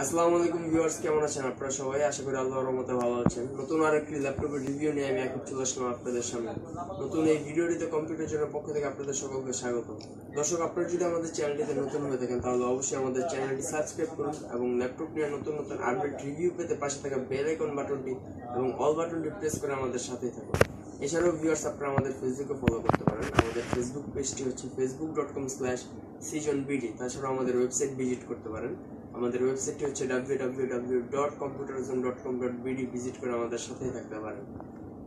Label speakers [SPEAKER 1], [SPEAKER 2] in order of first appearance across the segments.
[SPEAKER 1] আসসালামু আলাইকুম ভিউয়ার্স, কেমন আছেন আপনারা সবাই? আশা করি আল্লাহর রহমতে ভালো আছেন। নতুন আরেকটি ল্যাপটপের রিভিউ নিয়ে আমি এখন চলে আসলাম আপনাদের সামনে। নতুন এই ভিডিওটিতে কম্পিউটার জনের পক্ষ থেকে আপনাদের সকলকে স্বাগত। দর্শক, আপনারা যদি আমাদের চ্যানেলটিতে নতুন হয়ে থাকেন তাহলে অবশ্যই আমাদের চ্যানেলটি সাবস্ক্রাইব করুন এবং ল্যাপটপ নিয়ে নতুন নতুন আপডেট রিভিউ পেতে পাশে থাকা বেল আইকন বাটনটি এবং অল বাটনটি প্রেস করে আমাদের সাথেই থাকুন। এছাড়াও ভিউয়ার্স, আপনারা আমাদের ফেসবুকে ফলো করতে পারেন। আমাদের ফেসবুক পেজটি হচ্ছে facebook.com/seasonbd। তাছাড়াও আমাদের ওয়েবসাইট ভিজিট করতে পারেন। আমাদের ওয়েবসাইটটি হচ্ছে www.computerzone.com.bd। ভিজিট করে আমাদের সাথেই থাকতে পারেন।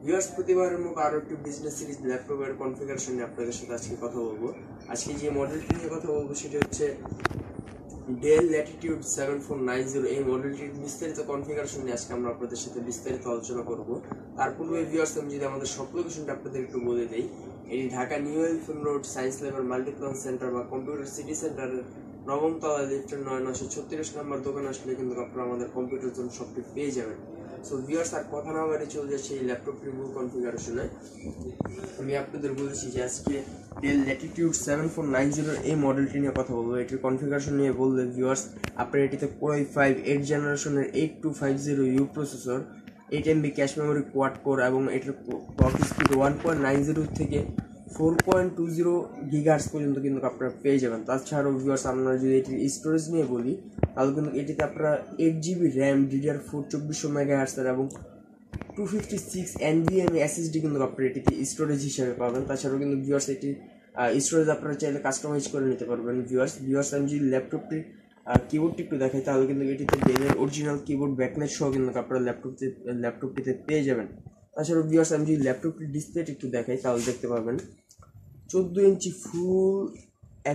[SPEAKER 1] ভিউয়ার্স, প্রতিবারের মতো আরও একটি বিজনেস সিরিজ ল্যাপটপের কনফিগারেশন নিয়ে আপনাদের সাথে আজকে কথা বলবো। আজকে যে মডেলটি নিয়ে কথা বলবো সেটি হচ্ছে Dell Latitude 7490। এই মডেলটির বিস্তারিত কনফিগারেশন নিয়ে আজকে আমরা আপনাদের সাথে বিস্তারিত আলোচনা করব। তার পূর্বে ভিউয়ার্স, আমি যদি আমাদের সব লোকেশনটা আপনাদের একটু বলে দিই। এই Dhaka new elephant road science ল্যাবের মাল্টিপ্লান সেন্টার বা কম্পিউটার সিটি সেন্টারের 9ম তলায় লিফটের 936 নম্বর দোকানে আসলে কিন্তু আপনারা আমাদের কম্পিউটার জোন শপটি পেয়ে যাবেন। সো ভিউয়ার্স, আর কথা না বাড়ি চলে যাচ্ছে এই ল্যাপটপটির মূল কনফিগারেশনে। আমি আপনাদের বলেছি যে আজকে Dell Latitude 7490 এই মডেলটি নিয়ে কথা বলবো। এটির কনফিগারেশন নিয়ে বললে ভিউয়ার্স, আপনার এটিতে Core i5 8th জেনারেশনের 8250U processor, 8MB cache memory quad core এবং এটির ক্লক স্পিড 1.90 থেকে 4.20 GHz পর্যন্ত কিন্তু আপনারা পেয়ে যাবেন। তাছাড়াও ভিউয়ার্স, আপনারা যদি এটির স্টোরেজ নিয়ে বলি তাহলে কিন্তু এটিতে আপনারা 8GB RAM DDR4 2400 MHz এবং 256 NVMe SSD কিন্তু আপনারা এটিতে স্টোরেজ হিসেবে পাবেন। তাছাড়াও কিন্তু ভিউয়ার্স এটি স্টোরেজ আপনারা চাইলে কাস্টমাইজ করে নিতে পারবেন। ভিউয়ার্স আমি যদি ল্যাপটপটির কিবোর্ডটি একটু দেখাই তাহলে কিন্তু এটিতে ডেলের অরিজিনাল কিবোর্ড ব্যাকলাইট সহ কিন্তু আপনারা ল্যাপটপটিতে পেয়ে যাবেন। তাছাড়াও ভিউয়ার্স, আমি যদি ল্যাপটপটির ডিসপ্লেটি একটু দেখাই তাহলে দেখতে পাবেন 14 ইঞ্চি ফুল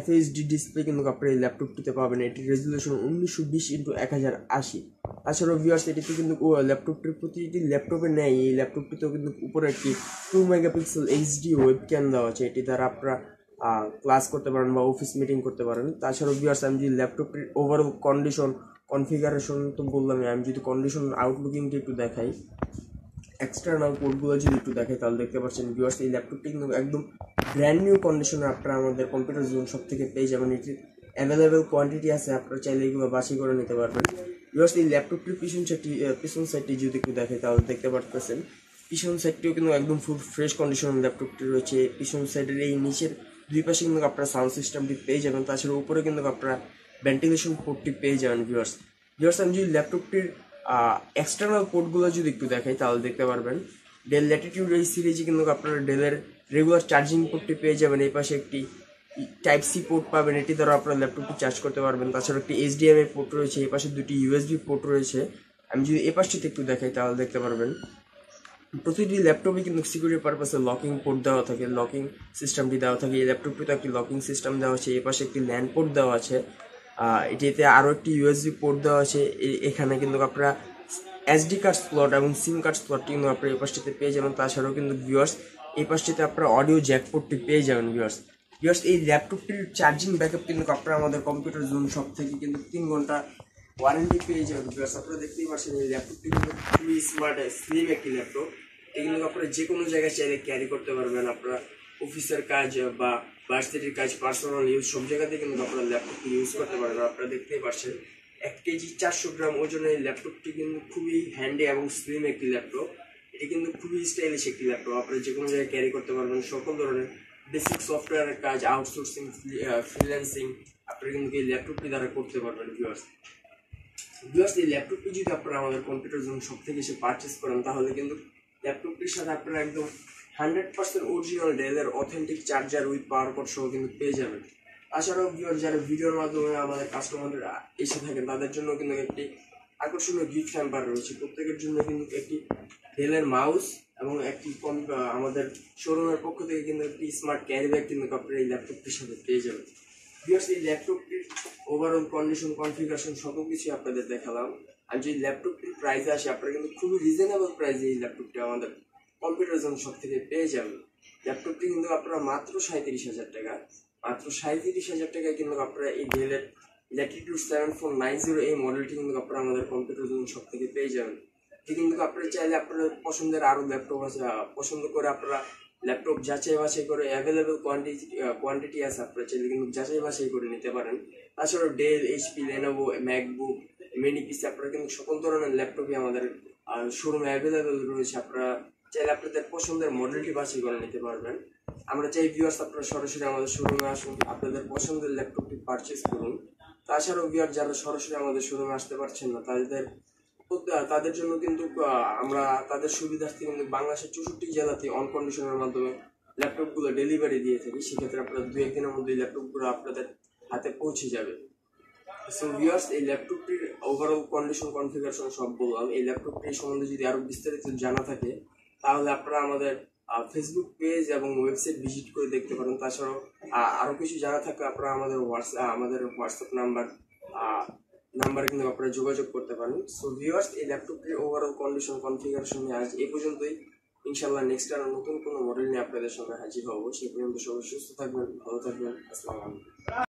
[SPEAKER 1] FHD ডিসপ্লে কিন্তু আপনারা এই ল্যাপটপটিতে পাবেন। এটির রেজুলেশন 1920x1080। তাছাড়াও ভিউয়ার্স, এটিতে কিন্তু ল্যাপটপটির প্রতিটি ল্যাপটপে নেয় এই ল্যাপটপটিতেও কিন্তু উপরে একটি 2 মেগাপিক্সেল HD ওয়েবক্যাম দেওয়া আছে। এটি দ্বারা আপনারা ক্লাস করতে পারেন বা অফিস মিটিং করতে পারেন। তাছাড়াও ভিউয়ার্স, আমি যদি ল্যাপটপটির ওভারঅল কনফিগারেশন তো বললাম, আমি যদি কন্ডিশন আউটলুকিংটি একটু দেখাই, এক্সটার্নাল পোর্টগুলো যদি একটু দেখাই তাহলে দেখতে পাচ্ছেন ভিউয়ার্স এই ল্যাপটপটি কিন্তু একদম ব্র্যান্ড নিউ কন্ডিশনে আপনারা আমাদের কম্পিউটার জোন সব থেকে পেয়ে যাবেন। এটির অ্যাভেলেবেল কোয়ান্টিটি আছে, আপনারা চাইলে এগুলো বাছাই করে নিতে পারবেন। ভিউয়ার্স, এই ল্যাপটপটির পিছন সাইডটি যদি একটু দেখাই তাহলে দেখতে পারতেছেন পিছন সাইডটিও কিন্তু একদম ফুল ফ্রেশ কন্ডিশনের ল্যাপটপটি রয়েছে। পিছন সাইডের এই নিচের দুই পাশে কিন্তু আপনারা সাউন্ড সিস্টেমটি পেয়ে যাবেন। তাছাড়া উপরে কিন্তু আপনারা ভেন্টিলেশন পোর্টটি পেয়ে যাবেন। ভিউয়ার্স, আমি যদি ল্যাপটপটির এক্সটার্নাল পোর্টগুলো যদি একটু দেখাই তাহলে দেখতে পারবেন ডেল ল্যাটিটিউড এই সিরিজে কিন্তু আপনারা ডেলের রেগুলার চার্জিং পোর্টটি পেয়ে যাবেন। এই পাশে একটি Type-C পোর্ট পাবেন, এটি দ্বারা আপনারা ল্যাপটপটি চার্জ করতে পারবেন। তাছাড়া একটি HDMI পোর্ট রয়েছে, এই পাশে দুটি USB পোর্ট রয়েছে। আমি যদি এই পাশটিতে একটু দেখাই তাহলে দেখতে পারবেন প্রতিটি ল্যাপটপে কিন্তু সিকিউরিটি পারপাসে লকিং পোর্ট দেওয়া থাকে, লকিং সিস্টেমটি দেওয়া থাকে। এই ল্যাপটপটিতে একটি লকিং সিস্টেম দেওয়া আছে। এই পাশে একটি ল্যান্ড পোর্ট দেওয়া আছে, এটিতে আরও একটি USB পোর্ট দেওয়া আছে। এখানে কিন্তু আপনারা SD কার্ড স্লট এবং সিম কার্ড স্লটটি কিন্তু আপনারা এই পাশটিতে পেয়ে যাবেন। তাছাড়াও কিন্তু ভিউয়ার্স এই পাশটিতে আপনারা অডিও জ্যাক পোর্টটি পেয়ে যাবেন। ভিউয়ার্স, এই ল্যাপটপটির চার্জিং ব্যাকআপ কিন্তু আপনারা আমাদের কম্পিউটার জোন সব থেকে কিন্তু 3 ঘন্টা ওয়ারেন্টি পেয়ে যাবেন। ভিউয়ার্স, আপনারা দেখতেই পাচ্ছেন এই ল্যাপটপটি কিন্তু খুবই স্মার্ট স্লিম একটি ল্যাপটপ। এগুলো আপনারা যে কোনো জায়গায় চাইলে ক্যারি করতে পারবেন। আপনারা অফিসের কাজ বা ভার্সিটির কাজ, পার্সোনাল ইউজ সব জায়গাতেই কিন্তু আপনারা ল্যাপটপটি ইউজ করতে পারবেন। আপনারা দেখতেই পাচ্ছেন 1 কেজি 400 গ্রাম ওজনের এই ল্যাপটপটি কিন্তু খুবই হ্যান্ডি এবং স্লিম একটি ল্যাপটপ। এটি কিন্তু খুবই স্টাইলিশ একটি ল্যাপটপ। আপনারা যে কোনো জায়গায় ক্যারি করতে পারবেন। সকল ধরনের বেসিক সফটওয়্যারের কাজ, আউটসোর্সিং, ফ্রিল্যান্সিং আপনারা কিন্তু এই ল্যাপটপটি দ্বারা করতে পারবেন। ভিউয়ার্স, এই ল্যাপটপটি যদি আপনারা আমাদের কম্পিউটার জোন সব থেকে এসে পারচেস করেন তাহলে কিন্তু ল্যাপটপটির সাথে আপনারা একদম 100% অরিজিনাল ডেলের authentic charger with power cord সহ কিন্তু পেয়ে যাবেন। তাছাড়াও ভিউয়ার্স, যারা ভিডিওর মাধ্যমে আমাদের কাস্টমাররা এসে থাকেন তাদের জন্য কিন্তু একটি আকর্ষণীয় গিফট হ্যাম্পার রয়েছে। প্রত্যেকের জন্য কিন্তু একটি ডেলের মাউস এবং একটি আমাদের শোরুমের পক্ষ থেকে কিন্তু একটি স্মার্ট ক্যারি ব্যাগ কিন্তু আপনারা এই ল্যাপটপটির সাথে পেয়ে যাবেন। ভিউয়ার্স, এই ল্যাপটপটির ওভারঅল কনফিগারেশন সকল কিছু আপনাদের দেখালাম। আর যদি ল্যাপটপটির প্রাইসে আসে আপনারা কিন্তু খুবই রিজনেবল প্রাইসে এই ল্যাপটপটি আমাদের কম্পিউটার জোন সব থেকে পেয়ে যাবেন। ল্যাপটপটি কিন্তু আপনারা মাত্র 37,000 টাকা, মাত্র 37,000 টাকায় কিন্তু আপনারা এই ডেলের ল্যাটিটিউড 7490 এই মডেলটি কিন্তু আপনারা আমাদের কম্পিউটার জোন সব থেকে পেয়ে যাবেন। এটি কিন্তু আপনারা চাইলে আপনাদের পছন্দের আরও ল্যাপটপ আছে, পছন্দ করে আপনারা ল্যাপটপ যাচাই বাছাই করে অ্যাভেলেবেল কোয়ান্টিটি আছে, আপনারা চাইলে কিন্তু যাচাই বাছাই করে নিতে পারেন। তাছাড়াও Dell, HP, Lenovo, MacBook, mini PC, আপনারা কিন্তু সকল ধরনের ল্যাপটপই আমাদের শোরুমে অ্যাভেলেবেল রয়েছে। আপনারা চাইলে আপনাদের পছন্দের মডেলটি বাছাই করে নিতে পারবেন। আমরা চাই ভিউয়ার্স আপনারা সরাসরি আমাদের শোরুমে আসুন, আপনাদের পছন্দের ল্যাপটপটি পারচেস করুন। তাছাড়াও ভিউয়ার যারা সরাসরি আমাদের শোরুমে আসতে পারছেন না, তাদের জন্য কিন্তু আমরা তাদের সুবিধার্থে কিন্তু বাংলাদেশের 64 জেলাতে অন কন্ডিশনের মাধ্যমে ল্যাপটপগুলো ডেলিভারি দিয়ে থাকি। সেক্ষেত্রে আপনারা 2-1 দিনের মধ্যে ল্যাপটপগুলো আপনাদের হাতে পৌঁছে যাবে। সো ভিউয়ার্স, এই ল্যাপটপটির ওভারঅল কন্ডিশন কনফিগারেশন সব বললাম। এই ল্যাপটপটির সম্বন্ধে যদি আরো বিস্তারিত জানা থাকে তাহলে আপনারা আমাদের ফেসবুক পেজ এবং ওয়েবসাইট ভিজিট করে দেখতে পারেন। তাছাড়াও আরো কিছু জানা থাকলে আপনারা আমাদের হোয়াটসঅ্যাপ নাম্বারে কিন্তু আপনারা যোগাযোগ করতে পারেন। সো ভিউয়ার্স, এই ল্যাপটপটির ওভারঅল কন্ডিশন কনফিগারেশন নিয়ে আজ এই পর্যন্তই। ইনশাল্লাহ নেক্সট আরো নতুন কোনো মডেল নিয়ে আপনাদের সঙ্গে হাজির হবো। সেই পর্যন্ত সবাই সুস্থ থাকবেন, ভালো থাকবেন। আসসালামু আলাইকুম।